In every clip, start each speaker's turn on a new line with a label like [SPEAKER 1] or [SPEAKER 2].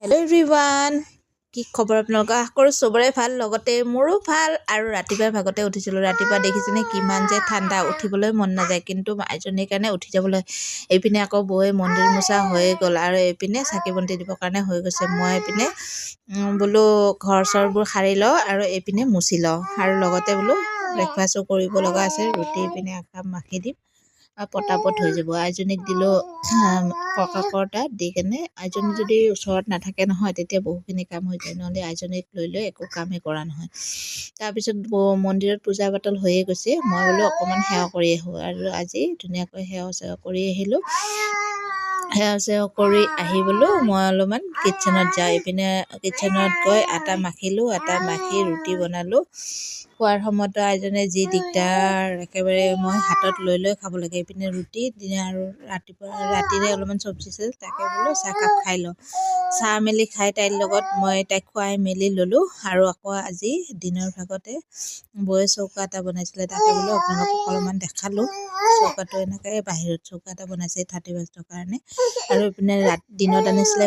[SPEAKER 1] Hello' everyone, কি খবৰ আপোনালোকৰ? আশা কৰোঁ চবৰে ভাল, লগতে মোৰো ভাল। আৰু ৰাতিপুৱাৰ ভাগতে উঠিছিলোঁ। ৰাতিপুৱা দেখিছেনে কিমান যে ঠাণ্ডা, উঠিবলৈ মন নাযায়, কিন্তু আইজনীৰ কাৰণে উঠি যাবলৈ। এইপিনে আকৌ বৌয়ে মন্দিৰ মোচা হৈয়ে গ'ল আৰু এইপিনে চাকি বন্তি দিবৰ কাৰণে হৈ গৈছে। মই এইপিনে বোলো ঘৰ চৰবোৰ সাৰি লওঁ আৰু এইপিনে মুচি লওঁ, আৰু লগতে বোলো ব্ৰেকফাষ্টো কৰিব লগা আছে। ৰুটি পিনে একাপ মাখি দিম আৰু পটাপট হৈ যাব। আইজনীক দিলোঁ ককাকৰ তাত দি কেনে, আইজনী যদি ওচৰত নাথাকে নহয় তেতিয়া বহুখিনি কাম হৈ যায়, নহ'লে আইজনীক লৈ একো কামেই কৰা নহয়। তাৰপিছত মন্দিৰত পূজা পাতল হৈয়ে গৈছে। মই বোলো অকণমান সেৱা কৰি আহোঁ, আৰু আজি ধুনীয়াকৈ সেৱা চেৱা কৰি আহিলোঁ। সেৱা চেৱা কৰি আহি বোলো মই অলপমান কিটচেনত যাওঁ। এইপিনে কিটচেনত গৈ আটা মাখিলোঁ, আটা মাখি ৰুটি বনালোঁ। খোৱাৰ সময়তো আইজনীয়ে যি দিগদাৰ, একেবাৰে মই হাতত লৈ লৈ খাব লাগে। এইপিনে ৰুটি দিনে, আৰু ৰাতিৰে অলপমান চব্জি আছিল, তাকে বোলো চাহকাপ খাই লওঁ। চাহ মেলি খাই তাইৰ লগত মই তাইক খুৱাই মেলি ল'লোঁ। আৰু আকৌ আজি দিনৰ ভাগতে বৌয়ে চৌকা এটা বনাইছিলে, তাকে বোলো আপোনালোকক অলপমান দেখালোঁ। চৌকাটো এনেকৈ বাহিৰত চৌকা এটা বনাইছে 31ৰ কাৰণে। আৰু এইপিনে দিনত আনিছিলে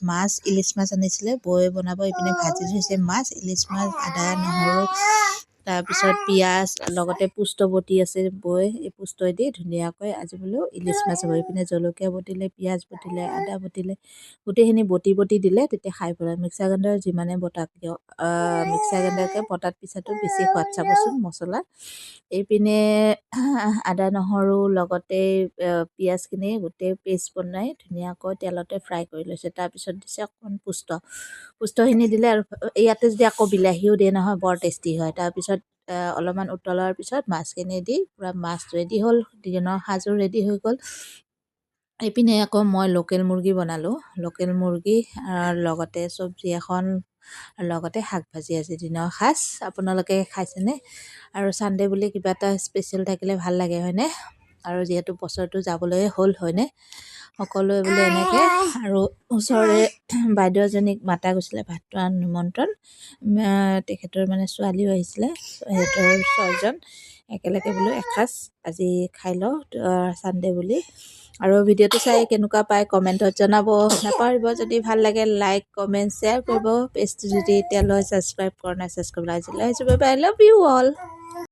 [SPEAKER 1] মাছ ইলিচ মাছ আনিছিলে, বৌয়ে বনাব। এইপিনে ভাজি থৈছে মাছ, ইলিচ মাছ, আদা নহৰু, তাৰপিছত পিঁয়াজ, লগতে পুষ্ট বটি আছে বৌয়ে, এই পুষ্টই দি ধুনীয়াকৈ আজি বোলো ইলিচ মাছ হ'ব। এইপিনে জলকীয়া বটিলে, পিঁয়াজ বটিলে, আদা বটিলে, গোটেইখিনি বটি দিলে, তেতিয়া খাই পেলাই। মিক্সাৰ গ্ৰাইণ্ডাৰ যিমানে বটাক দিয়ক, মিক্সাৰ গ্ৰাইণ্ডাৰকৈ পটাত পিছাটো বেছি সোৱাদ চাবচোন মছলা। এইপিনে আদা নহৰু লগতে পিঁয়াজখিনি গোটেই পেষ্ট বনাই ধুনীয়াকৈ তেলতে ফ্ৰাই কৰি লৈছে। তাৰপিছত দিছে অকণমান পুষ্টখিনি দিলে, আৰু ইয়াতে যদি আকৌ বিলাহীও দিয়ে নহয়, বৰ টেষ্টি হয়। তাৰপিছত অলপমান উতলাৰ পিছত মাছখিনি দি পূৰা মাছ ৰেডি হ'ল, দিনৰ সাজো ৰেডি হৈ গ'ল। এইপিনে আকৌ মই লোকেল মুৰ্গী বনালোঁ, লোকেল মুৰ্গী লগতে চব্জি এখন, লগতে শাক ভাজি। আজি দিনৰ সাজ। আপোনালোকে খাইছেনে? আৰু ছানডে বুলি কিবা এটা স্পেচিয়েল থাকিলে ভাল লাগে, হয়নে? আৰু যিহেতু বছৰটো যাবলৈ হ'ল, হয়নে? সকলোৱে বোলে এনেকৈ। আৰু ওচৰৰে বাইদেউ এজনীক মাতা গৈছিলে ভাতটো নিমন্ত্ৰণ, তেখেতৰ মানে ছোৱালীও আহিছিলে, সিহঁতৰ 6জন একেলগে বোলো এসাঁজ আজি খাই লওঁ ছানডে বুলি। আৰু ভিডিঅ'টো চাই কেনেকুৱা পায় কমেণ্টত জনাব। নাপাহৰিব, যদি ভাল লাগে লাইক কমেণ্ট শ্বেয়াৰ কৰিব। পেজটো যদি এতিয়ালৈ ছাবস্ক্ৰাইব কৰা নাই, ছাবস্ক্ৰাইব আজিলৈ আহিছোঁ। Bye bye, I love you all.